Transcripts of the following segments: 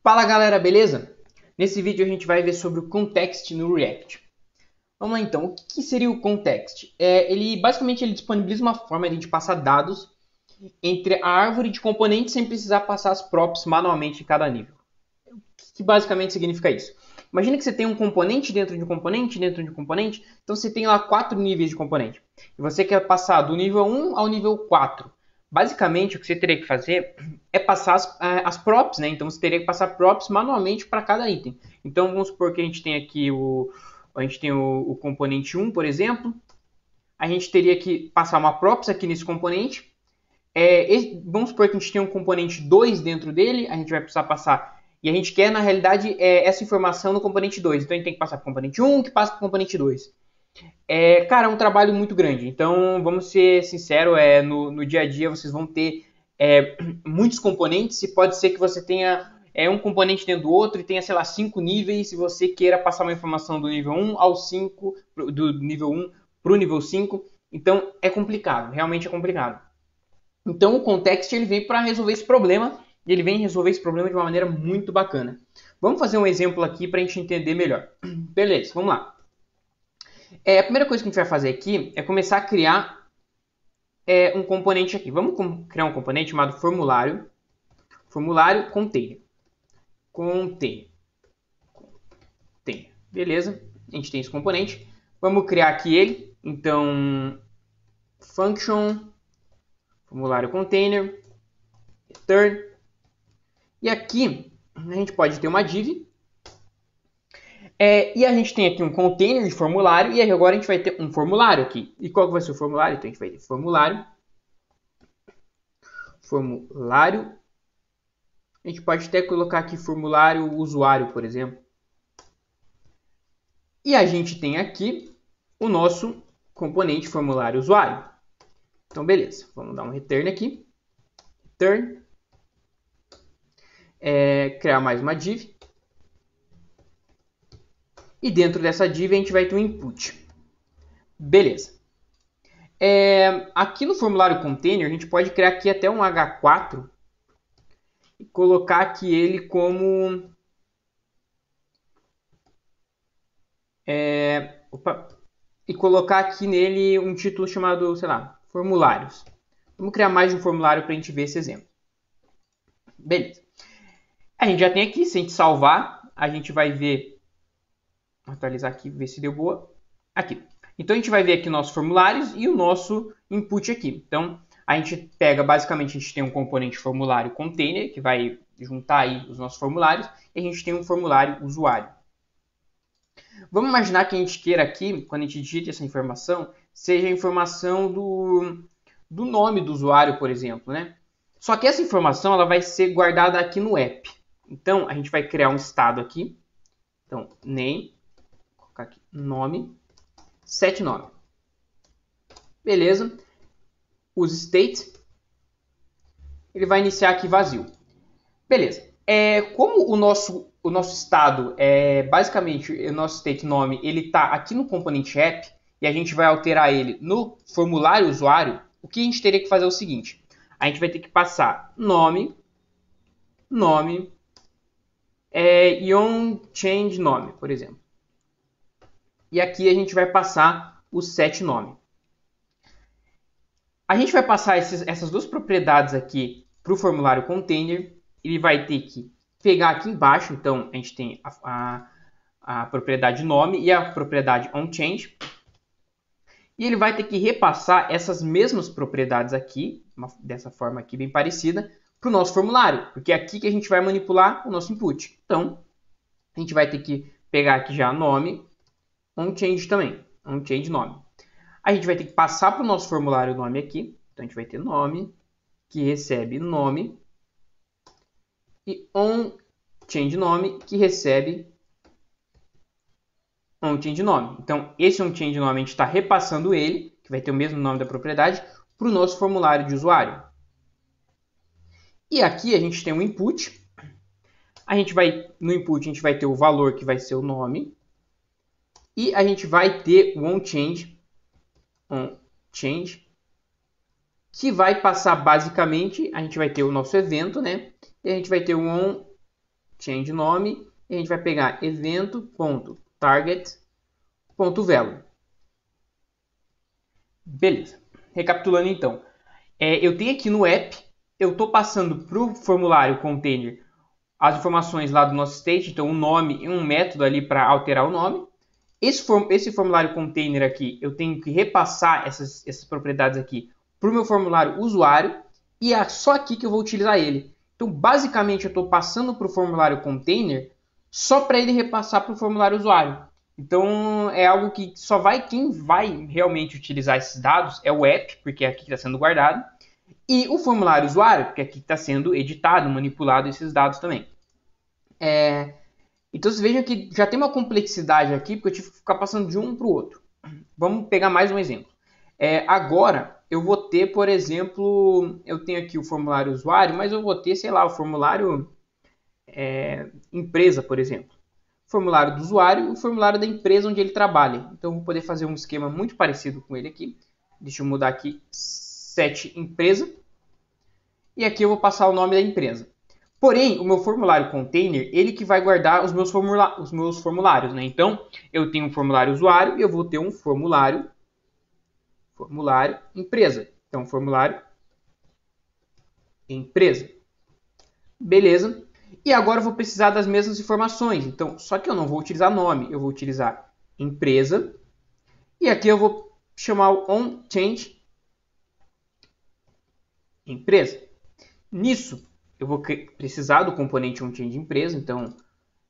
Fala galera, beleza? Nesse vídeo a gente vai ver sobre o context no React. Vamos lá então, o que seria o context? Basicamente ele disponibiliza uma forma de a gente passar dados entre a árvore de componentes sem precisar passar as props manualmente em cada nível. O que basicamente significa isso? Imagina que você tem um componente dentro de um componente dentro de um componente, então você tem lá 4 níveis de componente. E você quer passar do nível 1 ao nível 4. Basicamente, o que você teria que fazer é passar as props, né? Então você teria que passar props manualmente para cada item. Então vamos supor que a gente tem aqui o componente 1, por exemplo. A gente teria que passar uma props aqui nesse componente. Vamos supor que a gente tem um componente 2 dentro dele, a gente vai precisar passar. E a gente quer, na realidade, essa informação no componente 2. Então a gente tem que passar para o componente 1, que passa para o componente 2. Cara, é um trabalho muito grande. Então, vamos ser sinceros, no dia a dia vocês vão ter muitos componentes e pode ser que você tenha um componente dentro do outro e tenha, sei lá, 5 níveis se você queira passar uma informação do nível 1 ao 5, do nível 1 para o nível 5. Então, é complicado, realmente é complicado. Então, o context ele vem para resolver esse problema e ele vem resolver esse problema de uma maneira muito bacana. Vamos fazer um exemplo aqui para a gente entender melhor. Beleza, vamos lá. A primeira coisa que a gente vai fazer aqui é começar a criar um componente aqui. Vamos criar um componente chamado formulário. Formulário container. Container. Beleza? A gente tem esse componente. Vamos criar aqui ele. Então, function, formulário container, return. E aqui a gente pode ter uma div. E a gente tem aqui um container de formulário e agora a gente vai ter um formulário aqui. E qual que vai ser o formulário? Então a gente vai ter formulário. A gente pode até colocar aqui formulário usuário, por exemplo. E a gente tem aqui o nosso componente formulário usuário. Então, beleza. Vamos dar um return aqui. Return. Criar mais uma div. E dentro dessa div a gente vai ter um input. Beleza. Aqui no formulário container a gente pode criar aqui até um H4 e colocar aqui ele como e colocar aqui nele um título chamado, sei lá, formulários. Vamos criar mais um formulário para a gente ver esse exemplo. Beleza. A gente já tem aqui, se a gente salvar, a gente vai ver, atualizar aqui, ver se deu boa. Aqui. Então a gente vai ver aqui nossos formulários e o nosso input aqui. Então a gente pega, basicamente a gente tem um componente formulário container, que vai juntar aí os nossos formulários, e a gente tem um formulário usuário. Vamos imaginar que a gente queira aqui, quando a gente digita essa informação, seja a informação do nome do usuário, por exemplo, né? Só que essa informação ela vai ser guardada aqui no app. Então, a gente vai criar um estado aqui. Então, name, vou colocar aqui nome, set nome. Beleza. Use state. Ele vai iniciar aqui vazio. Beleza. Como o nosso estado, basicamente, o nosso state nome, ele está aqui no componente app, e a gente vai alterar ele no formulário usuário, o que a gente teria que fazer é o seguinte. A gente vai ter que passar nome, e onChange nome, por exemplo. E aqui a gente vai passar o set nome. A gente vai passar essas duas propriedades aqui para o formulário container. Ele vai ter que pegar aqui embaixo, então a gente tem a propriedade nome e a propriedade onChange. E ele vai ter que repassar essas mesmas propriedades aqui, dessa forma aqui bem parecida, para o nosso formulário, porque é aqui que a gente vai manipular o nosso input. Então, a gente vai ter que pegar aqui já nome, onChange também, onChange nome. A gente vai ter que passar para o nosso formulário o nome aqui, então a gente vai ter nome, que recebe nome, e onChange nome, que recebe onChange nome. Então, esse onChange nome a gente está repassando ele, que vai ter o mesmo nome da propriedade, para o nosso formulário de usuário. E aqui a gente tem um input. No input a gente vai ter o valor que vai ser o nome. E a gente vai ter o onChange, que vai passar basicamente, a gente vai ter o nosso evento, né? E a gente vai ter o change nome, e a gente vai pegar evento.target.value. Beleza. Recapitulando então, eu tenho aqui no app, eu estou passando para o formulário container as informações lá do nosso state, então um nome e um método ali para alterar o nome. Esse formulário container aqui, eu tenho que repassar essas propriedades aqui para o meu formulário usuário, e é só aqui que eu vou utilizar ele. Então, basicamente, eu estou passando para o formulário container só para ele repassar para o formulário usuário. Então, é algo que só quem vai realmente utilizar esses dados é o app, porque é aqui que está sendo guardado, e o formulário usuário, porque é aqui que está sendo editado, manipulado esses dados também. Então, vocês vejam que já tem uma complexidade aqui, porque eu tive que ficar passando de um para o outro. Vamos pegar mais um exemplo. Agora, eu vou ter, por exemplo, eu tenho aqui o formulário usuário, mas eu vou ter, sei lá, o formulário empresa, por exemplo. Formulário do usuário e o formulário da empresa onde ele trabalha. Então, eu vou poder fazer um esquema muito parecido com ele aqui. Deixa eu mudar aqui, set empresa. E aqui eu vou passar o nome da empresa. Porém, o meu formulário container, ele que vai guardar os meus formulários, né? Então, eu tenho um formulário usuário e eu vou ter um formulário empresa. Então, formulário empresa. Beleza. E agora eu vou precisar das mesmas informações. Então, só que eu não vou utilizar nome, eu vou utilizar empresa. E aqui eu vou chamar o onChange empresa. Nisso, eu vou precisar do componente onChange empresa, então,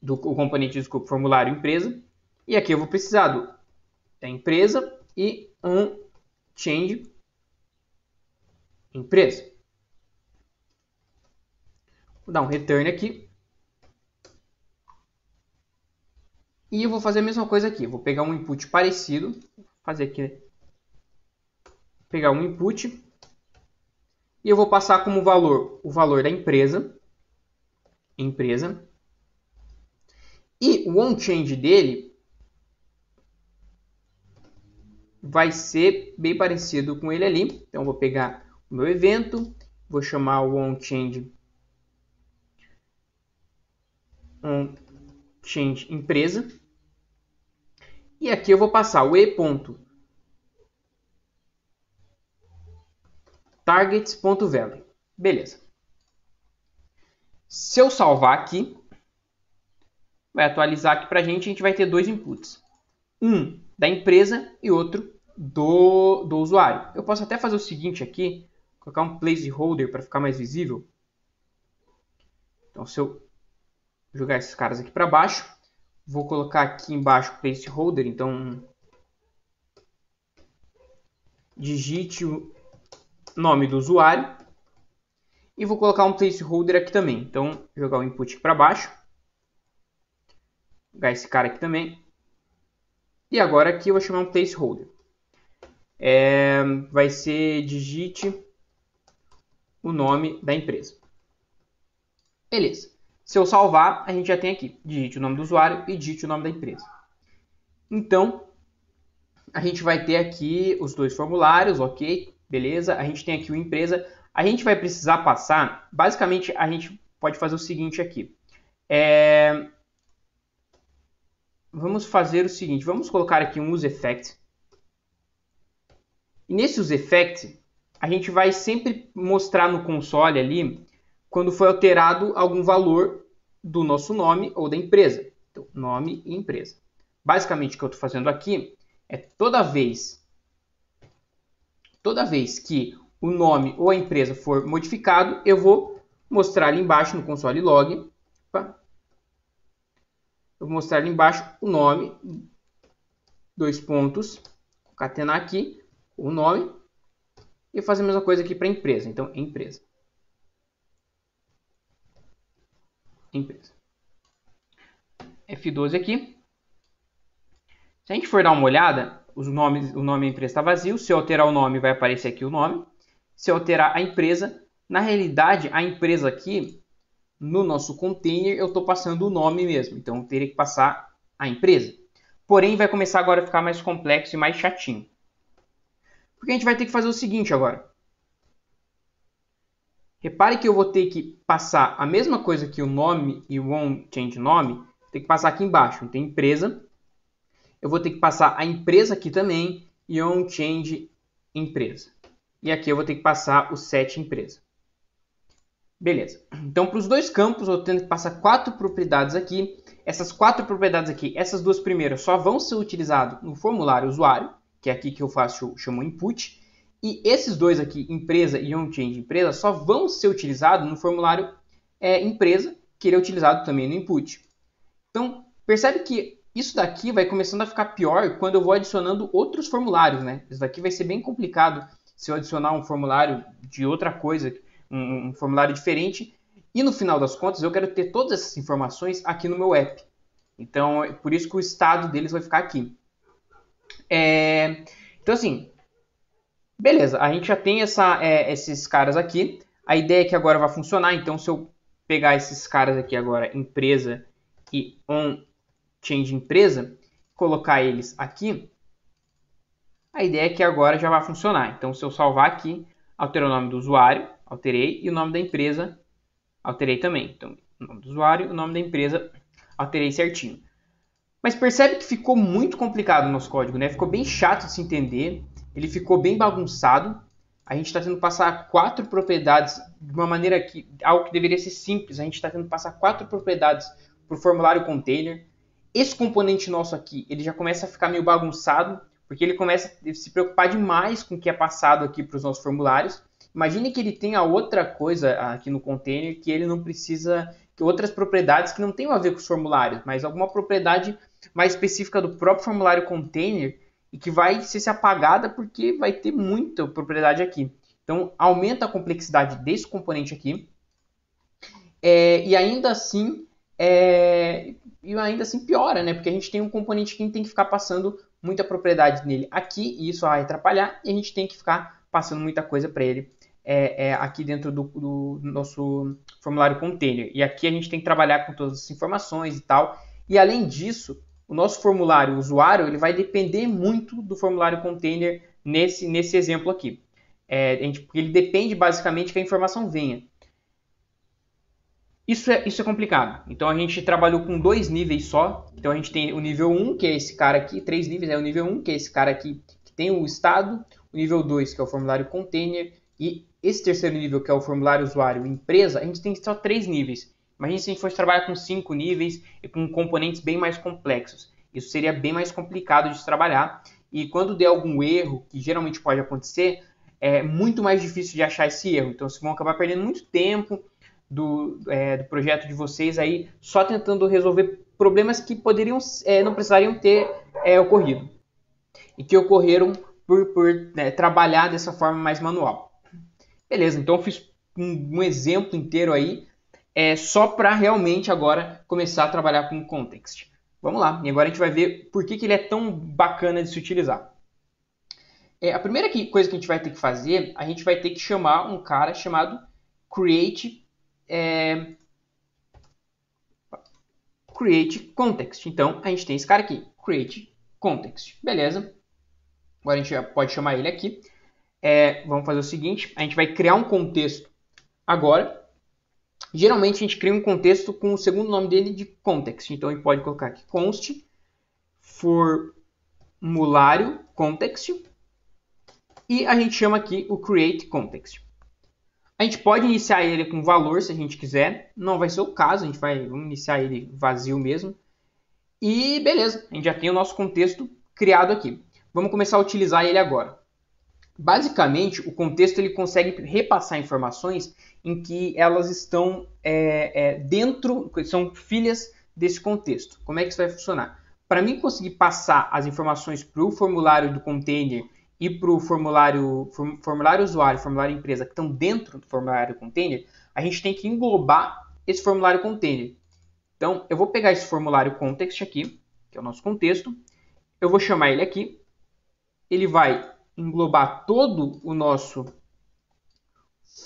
do componente, desculpa, formulário empresa. E aqui eu vou precisar da empresa e onChange empresa. Vou dar um return aqui. E eu vou fazer a mesma coisa aqui. Vou pegar um input parecido. Vou fazer aqui. Pegar um input. E eu vou passar como valor o valor da empresa. Empresa. E o onChange dele vai ser bem parecido com ele ali. Então eu vou pegar o meu evento. Vou chamar o onChange empresa. E aqui eu vou passar o e.targets.value. Beleza. Se eu salvar aqui, vai atualizar aqui para a gente vai ter dois inputs. Um da empresa e outro do usuário. Eu posso até fazer o seguinte aqui, colocar um placeholder para ficar mais visível. Então, se eu jogar esses caras aqui para baixo, vou colocar aqui embaixo placeholder, então digite o nome do usuário e vou colocar um placeholder aqui também. Então, jogar o input para baixo, jogar esse cara aqui também. E agora aqui eu vou chamar um placeholder. Vai ser digite o nome da empresa. Beleza. Se eu salvar, a gente já tem aqui, digite o nome do usuário e digite o nome da empresa. Então, a gente vai ter aqui os dois formulários, ok, beleza. A gente tem aqui o empresa. A gente vai precisar passar, basicamente, a gente pode fazer o seguinte aqui. Vamos fazer o seguinte, vamos colocar aqui um useEffect. E nesse useEffect, a gente vai sempre mostrar no console ali quando foi alterado algum valor do nosso nome ou da empresa. Então, nome e empresa. Basicamente, o que eu estou fazendo aqui é toda vez que o nome ou a empresa for modificado, eu vou mostrar ali embaixo no console log. Opa, eu vou mostrar ali embaixo o nome, dois pontos, concatenar aqui o nome e fazer a mesma coisa aqui para a empresa. Então, empresa. Empresa. F12 aqui. Se a gente for dar uma olhada, o nome da empresa está vazio. Se eu alterar o nome, vai aparecer aqui o nome. Se eu alterar a empresa, na realidade, a empresa aqui, no nosso container, eu estou passando o nome mesmo. Então, eu teria que passar a empresa. Porém, vai começar agora a ficar mais complexo e mais chatinho. Porque a gente vai ter que fazer o seguinte agora. Repare que eu vou ter que passar a mesma coisa que o nome e o onChangeNome, tem que passar aqui embaixo. Então, empresa, eu vou ter que passar a empresa aqui também e onChangeEmpresa. E aqui eu vou ter que passar o setEmpresa. Beleza. Então, para os dois campos, eu tenho que passar 4 propriedades aqui. Essas 4 propriedades aqui, essas duas primeiras, só vão ser utilizadas no formulário usuário, que é aqui que eu chamo input. E esses dois aqui, empresa e onChangeEmpresa, só vão ser utilizados no formulário empresa, que ele é utilizado também no input. Então, percebe que isso daqui vai começando a ficar pior quando eu vou adicionando outros formulários, né? Isso daqui vai ser bem complicado se eu adicionar um formulário de outra coisa, um formulário diferente. E no final das contas, eu quero ter todas essas informações aqui no meu app. Então, é por isso que o estado deles vai ficar aqui. Então, assim, beleza, a gente já tem esses caras aqui. A ideia é que agora vai funcionar. Então, se eu pegar esses caras aqui agora, empresa e onChangeEmpresa, colocar eles aqui, a ideia é que agora já vai funcionar. Então, se eu salvar aqui, alterei o nome do usuário, alterei, e o nome da empresa, alterei também. Então, o nome do usuário e o nome da empresa, alterei certinho. Mas percebe que ficou muito complicado o nosso código, né? Ficou bem chato de se entender, ele ficou bem bagunçado. A gente está tendo que passar 4 propriedades de uma maneira que algo que deveria ser simples. A gente está tendo que passar 4 propriedades para o formulário container. Esse componente nosso aqui, ele já começa a ficar meio bagunçado, porque ele começa a se preocupar demais com o que é passado aqui para os nossos formulários. Imagine que ele tenha outra coisa aqui no container que ele não precisa, que outras propriedades que não tem a ver com os formulários, mas alguma propriedade mais específica do próprio formulário container e que vai ser apagada porque vai ter muita propriedade aqui. Então, aumenta a complexidade desse componente aqui. E ainda assim piora, né? Porque a gente tem um componente que a gente tem que ficar passando muita propriedade nele aqui, e isso vai atrapalhar, e a gente tem que ficar passando muita coisa para ele aqui dentro do nosso formulário container. E aqui a gente tem que trabalhar com todas as informações e tal. E além disso, o nosso formulário usuário ele vai depender muito do formulário container nesse exemplo aqui. Porque ele depende basicamente que a informação venha. Isso é complicado. Então a gente trabalhou com 2 níveis só. Então a gente tem o nível 1, que é esse cara aqui, 3 níveis, o nível 1, que é esse cara aqui, que tem o estado, o nível 2, que é o formulário container, e esse terceiro nível, que é o formulário usuário empresa, a gente tem só 3 níveis. Imagina se a gente fosse trabalhar com 5 níveis e com componentes bem mais complexos. Isso seria bem mais complicado de trabalhar. E quando der algum erro, que geralmente pode acontecer, é muito mais difícil de achar esse erro. Então vocês vão acabar perdendo muito tempo do projeto de vocês aí só tentando resolver problemas que poderiam não precisariam ter ocorrido e que ocorreram por trabalhar dessa forma mais manual. Beleza, então eu fiz um exemplo inteiro aí só para realmente agora começar a trabalhar com context. Vamos lá, e agora a gente vai ver por que ele é tão bacana de se utilizar. A primeira coisa que a gente vai ter que fazer, a gente vai ter que chamar um cara chamado create context. Então, a gente tem esse cara aqui, create context. Beleza. Agora a gente já pode chamar ele aqui. Vamos fazer o seguinte, a gente vai criar um contexto agora. Geralmente a gente cria um contexto com o segundo nome dele de context. Então, a gente pode colocar aqui const formulário context. E a gente chama aqui o create context. A gente pode iniciar ele com valor se a gente quiser. Não vai ser o caso, vamos iniciar ele vazio mesmo. E beleza, a gente já tem o nosso contexto criado aqui. Vamos começar a utilizar ele agora. Basicamente, o contexto ele consegue repassar informações em que elas estão dentro, são filhas desse contexto. Como é que isso vai funcionar? Para mim conseguir passar as informações para o formulário do container e para o formulário usuário, formulário empresa, que estão dentro do formulário container, a gente tem que englobar esse formulário container. Então, eu vou pegar esse formulário context aqui, que é o nosso contexto, eu vou chamar ele aqui, ele vai englobar todo o nosso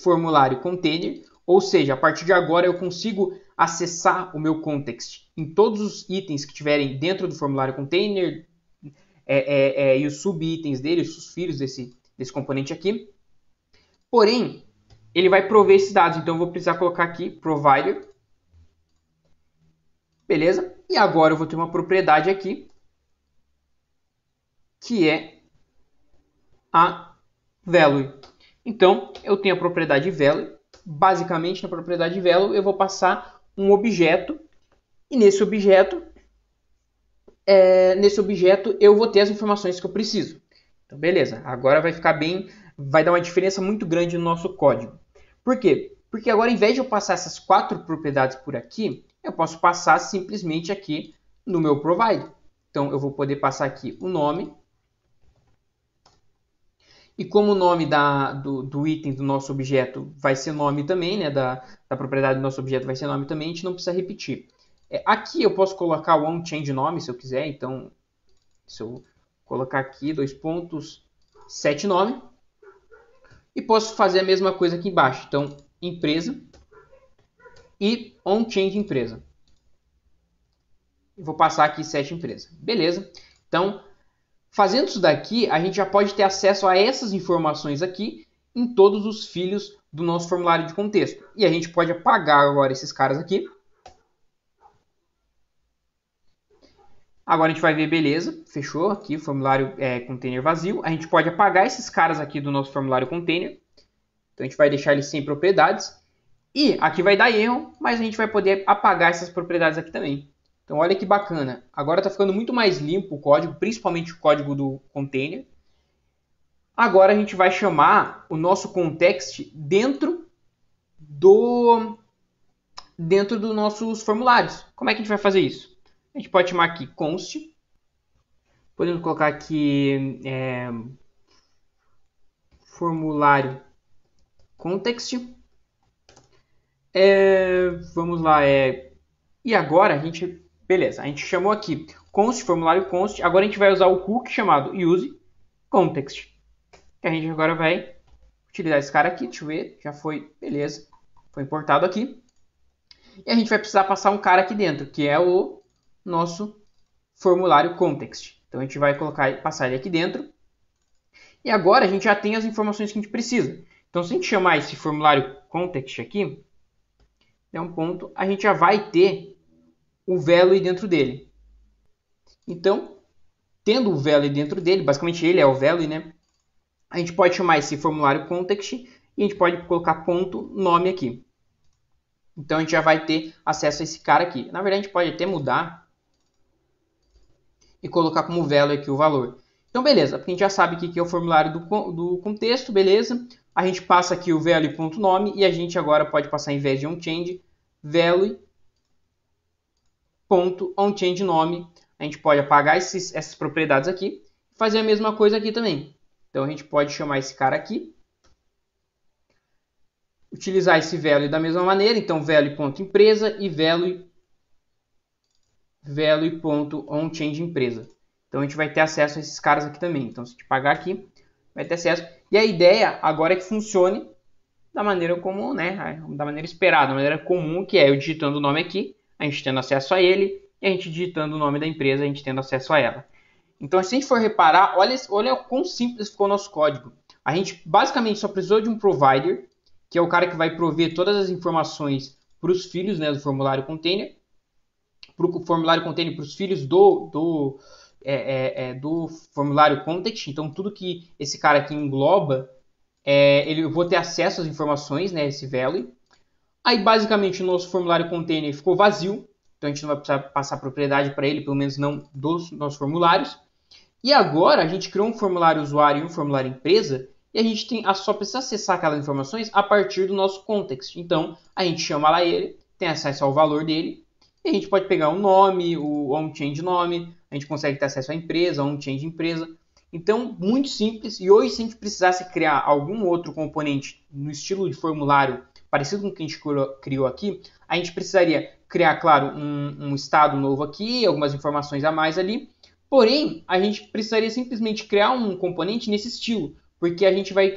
formulário container, ou seja, a partir de agora eu consigo acessar o meu context em todos os itens que tiverem dentro do formulário container, e os subitens dele, os filhos desse componente aqui. Porém, ele vai prover esses dados. Então eu vou precisar colocar aqui provider. Beleza? E agora eu vou ter uma propriedade aqui, que é a value. Então eu tenho a propriedade value. Basicamente, na propriedade value eu vou passar um objeto. E nesse objeto eu vou ter as informações que eu preciso. Então, beleza. Agora vai ficar bem, vai dar uma diferença muito grande no nosso código. Por quê? Porque agora, em vez de eu passar essas 4 propriedades por aqui, eu posso passar simplesmente aqui no meu provider. Então, eu vou poder passar aqui o nome. E como o nome do item do nosso objeto vai ser nome também, né, da propriedade do nosso objeto vai ser nome também, a gente não precisa repetir. Aqui eu posso colocar o onChangeNome se eu quiser, então se eu colocar aqui 2 pontos, setNome, e posso fazer a mesma coisa aqui embaixo. Então, empresa e onChangeEmpresa. Vou passar aqui setEmpresa. Beleza? Então, fazendo isso daqui, a gente já pode ter acesso a essas informações aqui em todos os filhos do nosso formulário de contexto. E a gente pode apagar agora esses caras aqui. Agora a gente vai ver, beleza, fechou aqui o formulário container vazio. A gente pode apagar esses caras aqui do nosso formulário container. Então a gente vai deixar ele sem propriedades. E aqui vai dar erro, mas a gente vai poder apagar essas propriedades aqui também. Então olha que bacana. Agora está ficando muito mais limpo o código, principalmente o código do container. Agora a gente vai chamar o nosso context dentro dos nossos formulários. Como é que a gente vai fazer isso? A gente pode chamar aqui const. Podemos colocar aqui formulário context. Vamos lá. E agora a gente... Beleza, a gente chamou aqui const, formulário const. Agora a gente vai usar o hook chamado use context. Que a gente agora vai utilizar esse cara aqui. Deixa eu ver. Já foi. Beleza. Foi importado aqui. E a gente vai precisar passar um cara aqui dentro, que é o nosso formulário context. Então a gente vai passar ele aqui dentro. E agora a gente já tem as informações que a gente precisa. Então se a gente chamar esse formulário context aqui, der um ponto, a gente já vai ter o value dentro dele. Então, tendo o value dentro dele, basicamente ele é o value, né? A gente pode chamar esse formulário context e a gente pode colocar ponto nome aqui. Então a gente já vai ter acesso a esse cara aqui. Na verdade a gente pode até mudar e colocar como value aqui o valor. Então beleza, porque a gente já sabe que aqui é o formulário do contexto, beleza? A gente passa aqui o value.nome e a gente agora pode passar, em vez de onChange, value.onChangeNome. A gente pode apagar essas propriedades aqui e fazer a mesma coisa aqui também. Então a gente pode chamar esse cara aqui, utilizar esse value da mesma maneira, então value.empresa e value.onChangeEmpresa. Então a gente vai ter acesso a esses caras aqui também. Então se a gente pagar aqui, vai ter acesso. E a ideia agora é que funcione da maneira como, né, da maneira esperada, da maneira comum, que é eu digitando o nome aqui, a gente tendo acesso a ele, e a gente digitando o nome da empresa, a gente tendo acesso a ela. Então se a gente for reparar, olha quão simples ficou o nosso código. A gente basicamente só precisou de um provider, que é o cara que vai prover todas as informações para os filhos, né, do formulário container, para o formulário container, para os filhos do formulário context. Então tudo que esse cara aqui engloba, eu vou ter acesso às informações, né, esse value. Aí basicamente o nosso formulário container ficou vazio, então a gente não vai precisar passar propriedade para ele, pelo menos não dos nossos formulários. E agora a gente criou um formulário usuário e um formulário empresa, e a gente só precisa acessar aquelas informações a partir do nosso context. Então a gente chama lá ele, tem acesso ao valor dele, e a gente pode pegar o nome, o onChangeNome, a gente consegue ter acesso à empresa, onChangeEmpresa. Então, muito simples. E hoje, se a gente precisasse criar algum outro componente no estilo de formulário parecido com o que a gente criou aqui, a gente precisaria criar, claro, um estado novo aqui, algumas informações a mais ali. Porém, a gente precisaria simplesmente criar um componente nesse estilo, porque a gente vai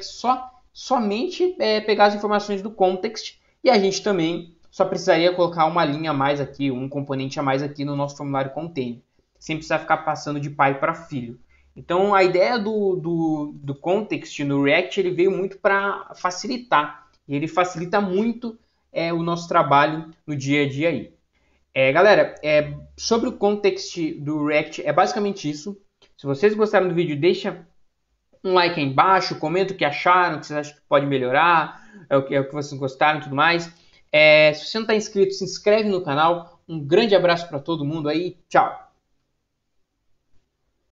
somente pegar as informações do context e a gente também só precisaria colocar uma linha a mais aqui, um componente a mais aqui no nosso formulário container, sem precisar ficar passando de pai para filho. Então, a ideia do context no React ele veio muito para facilitar E ele facilita muito o nosso trabalho no dia a dia aí. Galera, sobre o context do React é basicamente isso. Se vocês gostaram do vídeo, deixa um like aí embaixo, comenta o que acharam, o que vocês acham que pode melhorar, o que vocês gostaram e tudo mais. Se você não está inscrito, se inscreve no canal. Um grande abraço para todo mundo aí. Tchau!